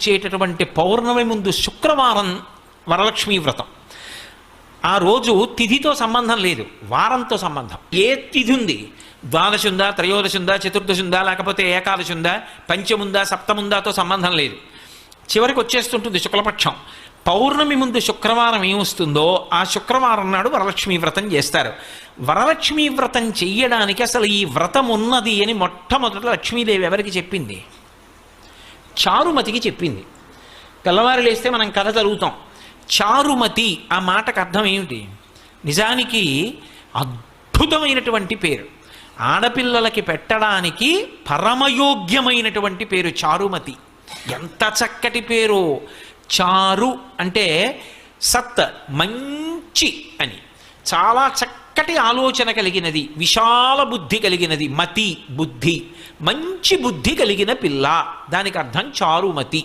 వచ్చేటటువంటి పౌర్ణమి ముందు శుక్రవారం వరలక్ష్మీ వ్రతం. ఆ రోజు తిథితో సంబంధం లేదు, వారంతో సంబంధం. ఏ తిథి ఉంది, ద్వాదశి ఉందా, త్రయోదశి ఉందా, చతుర్దశి ఉందా, లేకపోతే ఏకాదశి ఉందా, పంచముందా, సప్తముందాతో సంబంధం లేదు. చివరికి వచ్చేస్తుంటుంది శుక్లపక్షం. పౌర్ణమి ముందు శుక్రవారం ఏమొస్తుందో ఆ శుక్రవారం నాడు వరలక్ష్మీ వ్రతం చేస్తారు. వరలక్ష్మీ వ్రతం చెయ్యడానికి అసలు ఈ వ్రతం ఉన్నది అని మొట్టమొదట లక్ష్మీదేవి ఎవరికి చెప్పింది? చారుమతికి చెప్పింది. తెల్లవారు లేస్తే మనం కథ చదువుతాం. చారుమతి ఆ మాటకు అర్థం ఏమిటి? నిజానికి అద్భుతమైనటువంటి పేరు, ఆడపిల్లలకి పెట్టడానికి పరమయోగ్యమైనటువంటి పేరు చారుమతి. ఎంత చక్కటి పేరు! చారు అంటే సత్, మంచి అని, చాలా చక్కటి ఆలోచన కలిగినది, విశాల బుద్ధి కలిగినది. మతి బుద్ధి, మంచి బుద్ధి కలిగిన పిల్ల, దానికి అర్థం చారుమతి.